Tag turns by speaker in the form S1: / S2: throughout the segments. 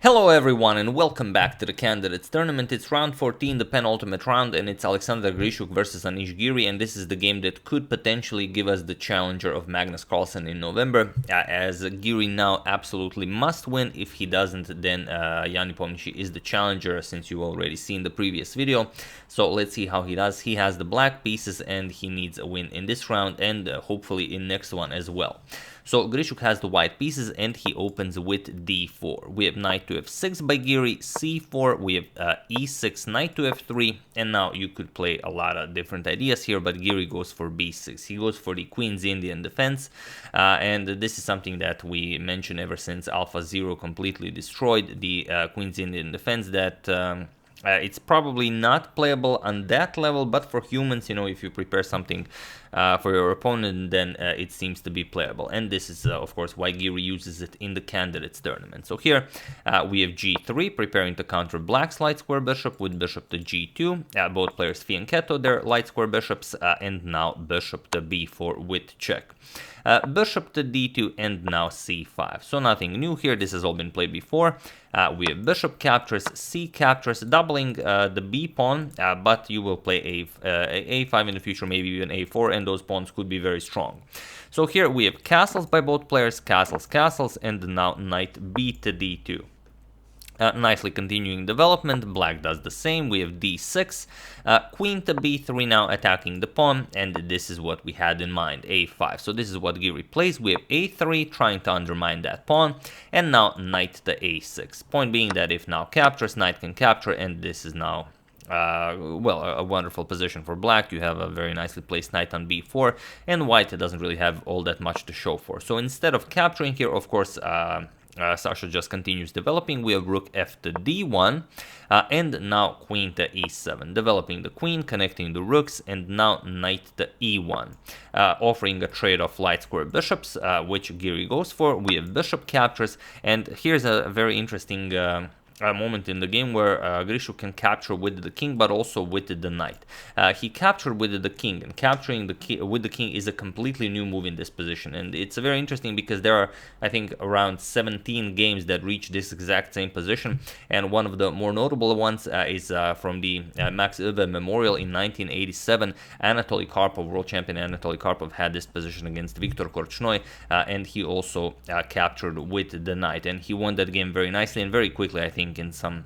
S1: Hello everyone and welcome back to the Candidates Tournament. It's round 14, the penultimate round, and it's Alexander Grishuk versus Anish Giri, and this is the game that could potentially give us the challenger of Magnus Carlsen in November, as Giri now absolutely must win. If he doesn't, then Yanni Pomnici is the challenger, since you already seen the previous video. So let's see how he does. He has the black pieces and he needs a win in this round and hopefully in next one as well. So Grishuk has the white pieces and he opens with d4. We have knight to f6 by Giri, c4, we have e6, knight to f3, and now you could play a lot of different ideas here, but Giri goes for b6. He goes for the Queen's Indian defense, and this is something that we mentioned ever since Alpha 0 completely destroyed the Queen's Indian defense, that it's probably not playable on that level, but for humans, you know, if you prepare something for your opponent, then it seems to be playable. And this is, of course, why Giri uses it in the Candidates Tournament. So here we have g3, preparing to counter black's light square bishop with bishop to g2. Both players fianchetto their light square bishops, and now bishop to b4 with check. Bishop to d2 and now c5. So nothing new here, this has all been played before. We have bishop captures, c captures, doubling the b pawn, but you will play a5 in the future, maybe even a4, and those pawns could be very strong. So here we have castles by both players, castles, and now knight b to d2. Nicely continuing development, black does the same. We have d6, queen to b3 now attacking the pawn, and this is what we had in mind, a5. So this is what Giri plays. We have a3 trying to undermine that pawn, and now knight to a6. Point being that if now captures, knight can capture, and this is now well, a wonderful position for black. You have a very nicely placed knight on b4, and white doesn't really have all that much to show for. So instead of capturing here, of course, Sasha just continues developing. We have rook f to d1, and now queen to e7, developing the queen, connecting the rooks, and now knight to e1, offering a trade of light square bishops, which Giri goes for. We have bishop captures, and here's a very interesting moment in the game where Grishuk can capture with the king, but also with the knight. He captured with the king, and capturing with the king is a completely new move in this position, and it's very interesting because there are, I think, around 17 games that reach this exact same position, and one of the more notable ones is from the Max Euwe Memorial in 1987. Anatoly Karpov, world champion Anatoly Karpov, had this position against Viktor Korchnoi, and he also captured with the knight, and he won that game very nicely and very quickly, I think, in some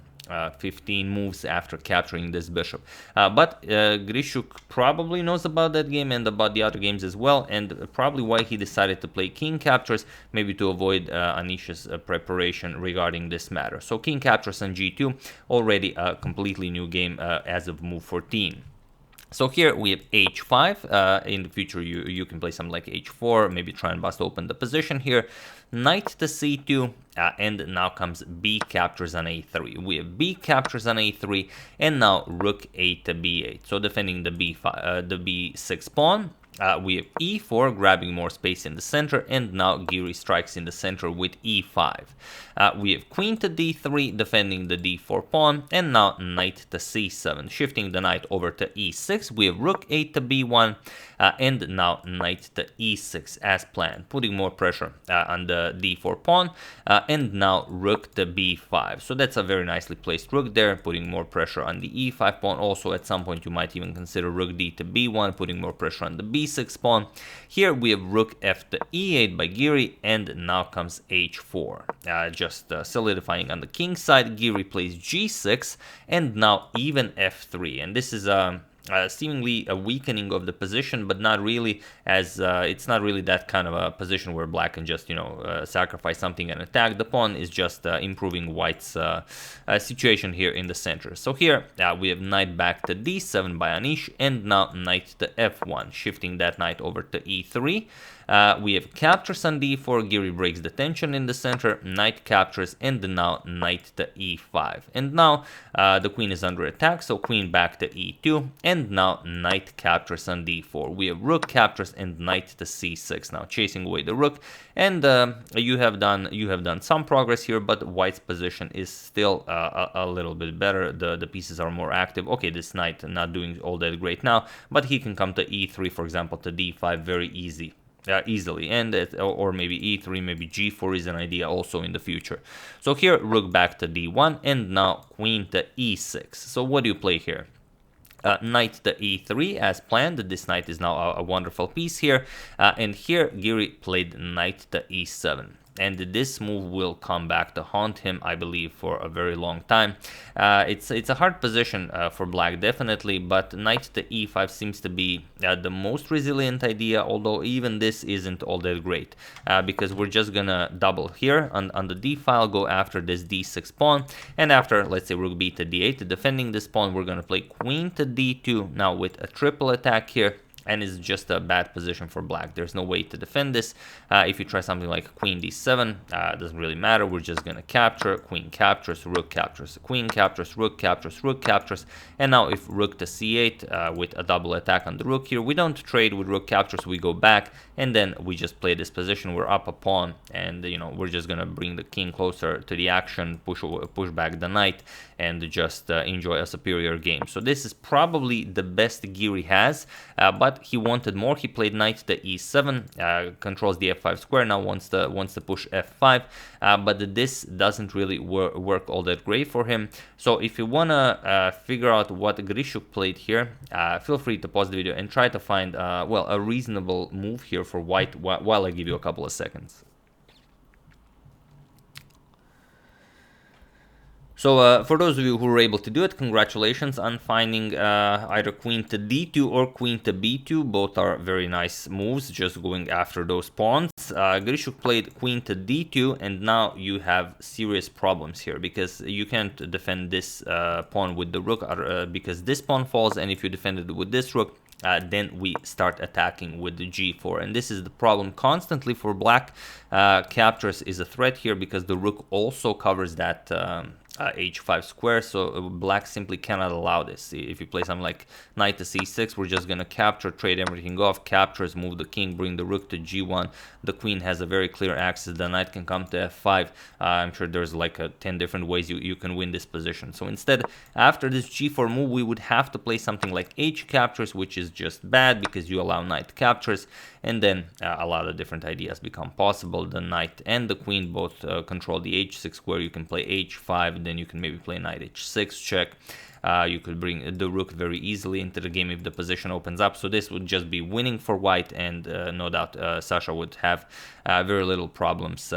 S1: 15 moves after capturing this bishop. But Grishuk probably knows about that game and about the other games as well, and probably why he decided to play king captures, maybe to avoid Anish's preparation regarding this matter. So king captures on g2, already a completely new game as of move 14. So here we have h5. In the future you can play something like h4, maybe try and bust open the position here. Knight to c2, and now comes b captures on a3. We have b captures on a3, and now rook a to b8. So defending the b6 pawn. We have e4, grabbing more space in the center, and now Giri strikes in the center with e5. We have queen to d3, defending the d4 pawn, and now knight to c7, shifting the knight over to e6. We have rook a to b1, and now knight to e6 as planned, putting more pressure on the d4 pawn, and now rook to b5. So that's a very nicely placed rook there, putting more pressure on the e5 pawn. Also, at some point you might even consider rook d to b1, putting more pressure on the b6 pawn. Here we have rook f to e8 by Giri, and now comes h4. Just solidifying on the king side. Giri plays g6, and now even f3, and this is seemingly a weakening of the position, but not really, as it's not really that kind of a position where black can just, you know, sacrifice something and attack. The pawn is just improving white's situation here in the center. So here we have knight back to d7 by Anish, and now knight to f1, shifting that knight over to e3. We have captures on d4, Giri breaks the tension in the center, knight captures, and now knight to e5. And now the queen is under attack, so queen back to e2, and now knight captures on d4. We have rook captures and knight to c6, now chasing away the rook, and you have done some progress here, but white's position is still a little bit better. The pieces are more active. Okay, this knight not doing all that great now, but he can come to e3, for example, to d5 very easy. easily, and or maybe e3, maybe g4 is an idea also in the future. So here rook back to d1, and now queen to e6. So what do you play here? Knight to e3 as planned. This knight is now a wonderful piece here, and here Giri played knight to e7. And this move will come back to haunt him, I believe, for a very long time. It's a hard position for black, definitely, but knight to e5 seems to be the most resilient idea, although even this isn't all that great, because we're just gonna double here on the d file, go after this d6 pawn, and after, let's say, rook b to d8, defending this pawn, we're gonna play queen to d2, now with a triple attack here. And it's just a bad position for black. There's no way to defend this. If you try something like queen d7, doesn't really matter. We're just going to capture, queen captures, rook captures, queen captures, rook captures, rook captures. And now if rook to c8 with a double attack on the rook here, we don't trade with rook captures, we go back, and then we just play this position. We're up a pawn, and we're just going to bring the king closer to the action, push back the knight, and just enjoy a superior game. So this is probably the best Giri has, but he wanted more. He played knight to e7, controls the f5 square, now wants to push f5, but this doesn't really work all that great for him. So if you wanna figure out what Grishuk played here, feel free to pause the video and try to find well, a reasonable move here for white while I give you a couple of seconds. So for those of you who were able to do it, congratulations on finding either queen to d2 or queen to b2. Both are very nice moves, just going after those pawns. Grishuk played queen to d2, and now you have serious problems here, because you can't defend this pawn with the rook, because this pawn falls, and if you defend it with this rook, then we start attacking with the g4, and this is the problem constantly for black. Captures is a threat here because the rook also covers that h5 square, so black simply cannot allow this. If you play something like knight to c6, we're just gonna capture, trade everything off, captures, move the king, bring the rook to g1. The queen has a very clear axis, the knight can come to f5. I'm sure there's like 10 different ways you can win this position. So instead, after this g4 move, we would have to play something like h captures, which is just bad because you allow knight captures, and then a lot of different ideas become possible. The knight and the queen both control the h6 square. You can play h5, then you can maybe play knight h6 check. You could bring the rook very easily into the game if the position opens up. So this would just be winning for white, and no doubt Sasha would have very little problems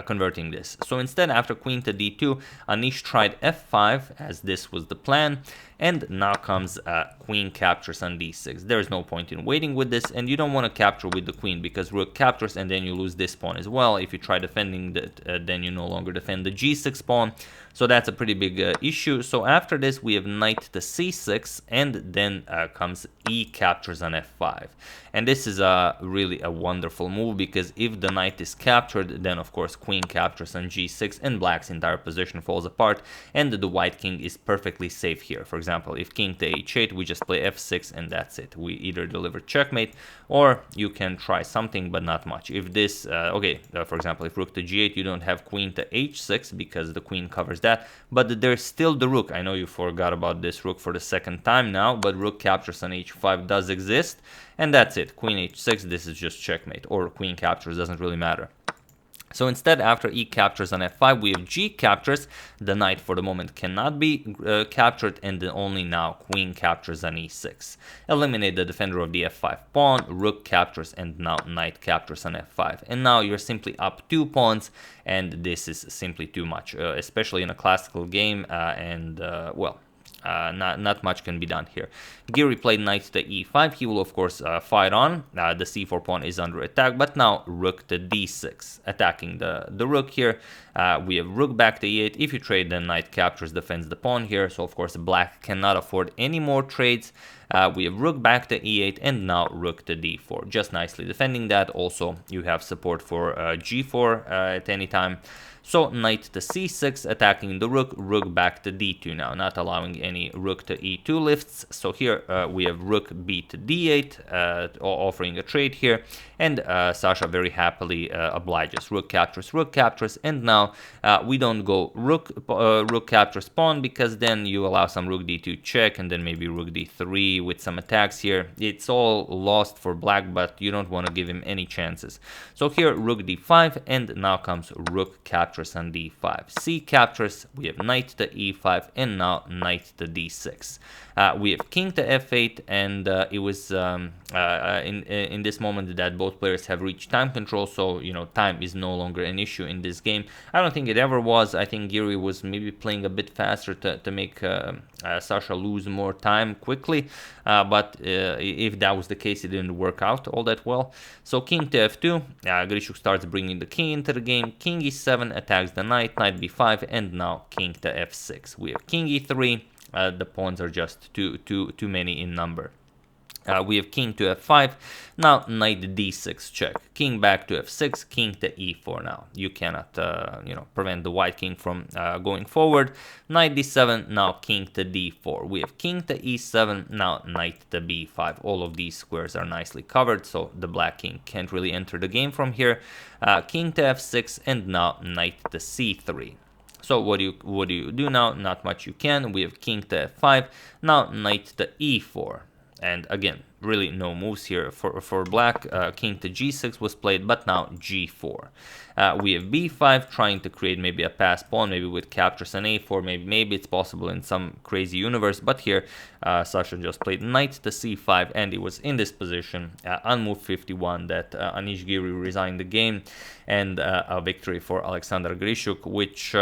S1: converting this. So instead, after queen to d2, Anish tried f5, as this was the plan, and now comes queen captures on d6. There's no point in waiting with this, and you don't want to capture with the queen because rook captures, and then you lose this pawn as well. If you try defending that, then you no longer defend the g6 pawn. So that's a pretty big issue. So after this, we have knight to c6, and then comes e captures on f5. And this is really a wonderful move, because if the knight is captured, then of course queen captures on g6, and black's entire position falls apart, and the white king is perfectly safe here. For example, if king to h8, we just play f6, and that's it. We either deliver checkmate, or you can try something, but not much. If this, for example, if rook to g8, you don't have queen to h6 because the queen covers that, but there's still the rook. I know you forgot about this rook for the second time now, but rook captures on h5 does exist, and that's it. Queen h6, this is just checkmate, or queen captures, doesn't really matter. So instead, after e captures on f5, we have g captures. The knight for the moment cannot be captured, and then only now queen captures on e6. Eliminate the defender of the f5 pawn, rook captures, and now knight captures on f5. And now you're simply up 2 pawns, and this is simply too much, especially in a classical game, well, not much can be done here. Giri played knight to e5. He will of course fight on. The c4 pawn is under attack, but now rook to d6, attacking the rook here. We have rook back to e8. If you trade, then knight captures, defends the pawn here. So of course black cannot afford any more trades. We have rook back to e8, and now rook to d4, just nicely defending that. Also, you have support for g4 at any time. So knight to c6, attacking the rook, rook back to d2 now, not allowing any rook to e2 lifts. So here we have rook b to d8, offering a trade here, and Sasha very happily obliges. Rook captures, and now we don't go rook captures pawn, because then you allow some rook d2 check, and then maybe rook d3 with some attacks here. It's all lost for black, but you don't want to give him any chances. So here rook d5, and now comes rook captures on d5. C captures, we have knight to e5, and now knight to d6. We have king to f8, and it was in this moment that both players have reached time control, so time is no longer an issue in this game. I don't think it ever was. I think Giri was maybe playing a bit faster to make Sasha lose more time quickly, but if that was the case, it didn't work out all that well. So king to f2, Grishuk starts bringing the king into the game. King e7 attacks the knight, knight b5, and now king to f6. We have king e3. The pawns are just too many in number. We have king to f5, now knight d6 check, king back to f6, king to e4 now. You cannot, prevent the white king from going forward. Knight d7, now king to d4. We have king to e7, now knight to b5. All of these squares are nicely covered, so the black king can't really enter the game from here. King to f6, and now knight to c3. So what do you do now? Not much you can. We have king to f5, now knight to e4. And again, really no moves here for black. King to g6 was played, but now g4. We have b5, trying to create maybe a pass pawn, maybe with captures on a4. Maybe it's possible in some crazy universe, but here Sasha just played knight to c5, and it was in this position on move 51 that Anish Giri resigned the game, and a victory for Alexander Grishuk, which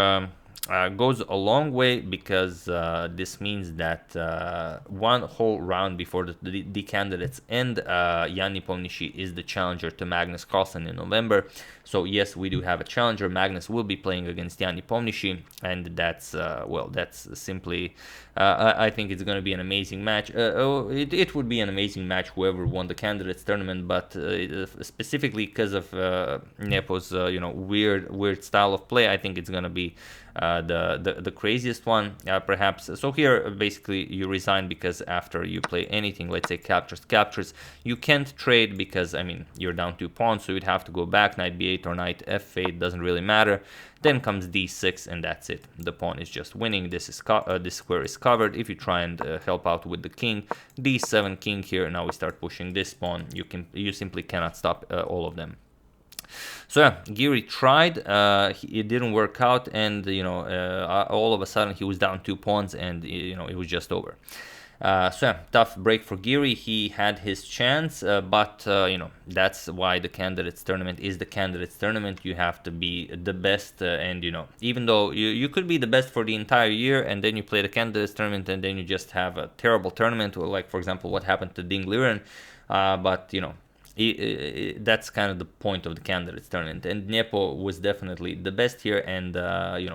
S1: goes a long way, because this means that one whole round before the candidates end, Jan Nepomniachtchi is the challenger to Magnus Carlsen in November. So yes, we do have a challenger. Magnus will be playing against Jan Nepomniachtchi, and that's that's simply I think it's going to be an amazing match. It would be an amazing match whoever won the candidates tournament, but specifically because of Nepo's weird style of play, I think it's going to be the craziest one, perhaps. So here basically you resign, because after you play anything, let's say captures, you can't trade, because you're down 2 pawns, so you'd have to go back, knight b8 or knight f8, doesn't really matter. Then comes d6, and that's it. The pawn is just winning. This square is covered. If you try and help out with the king, d7 king here. Now we start pushing this pawn. You simply cannot stop all of them. So yeah, Giri tried, it didn't work out, and all of a sudden he was down 2 pawns, and it was just over. So yeah, tough break for Giri. He had his chance, but that's why the candidates tournament is the candidates tournament. You have to be the best, and even though you could be the best for the entire year, and then you play the candidates tournament, and then you just have a terrible tournament, like for example what happened to Ding Liren, but that's kind of the point of the candidates tournament, and Nepo was definitely the best here, and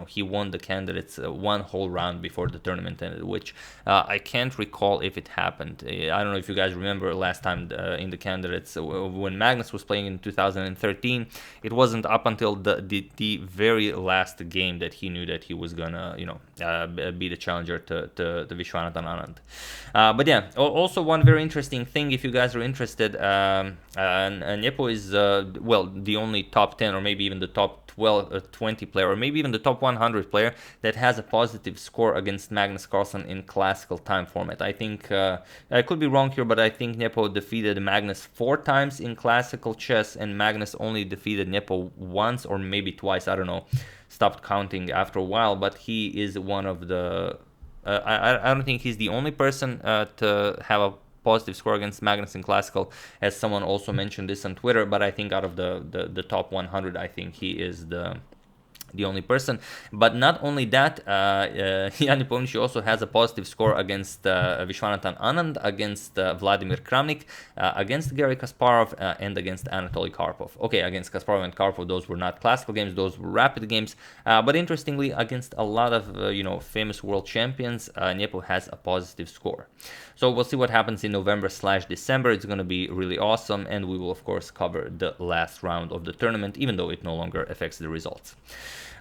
S1: he won the candidates one whole round before the tournament ended, which I can't recall if it happened. I don't know if you guys remember last time in the candidates when Magnus was playing in 2013. It wasn't up until the very last game that he knew that he was gonna be the challenger to Vishwanathan Anand. But yeah, also one very interesting thing, if you guys are interested, and Nepo is the only top 10 or maybe even the top 20 player, or maybe even the top 100 player that has a positive score against Magnus Carlsen in classical time format. I think I could be wrong here, but I think Nepo defeated Magnus 4 times in classical chess, and Magnus only defeated Nepo once or maybe twice. I don't know, stopped counting after a while, but he is one of the I don't think he's the only person to have a positive score against Magnus in classical, as someone also mentioned this on Twitter, but I think out of the top 100, I think he is the only person. But not only that, Jan Nepomniachtchi also has a positive score against Vishwanathan Anand, against Vladimir Kramnik, against Garry Kasparov, and against Anatoly Karpov. Okay, against Kasparov and Karpov, those were not classical games, those were rapid games, but interestingly, against a lot of famous world champions, Nepo has a positive score. So we'll see what happens in November/December. It's going to be really awesome, and we will of course cover the last round of the tournament, even though it no longer affects the results.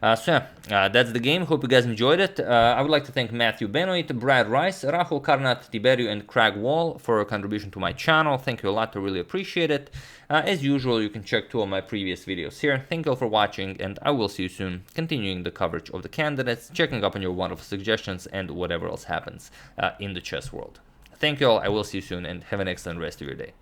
S1: That's the game. Hope you guys enjoyed it. I would like to thank Matthew Benoit, Brad Rice, Rahul Karnat, Tiberiu, and Craig Wall for a contribution to my channel. Thank you a lot. I really appreciate it. As usual, you can check 2 of my previous videos here. Thank you all for watching, and I will see you soon, continuing the coverage of the candidates, checking up on your wonderful suggestions, and whatever else happens in the chess world. Thank you all. I will see you soon, and have an excellent rest of your day.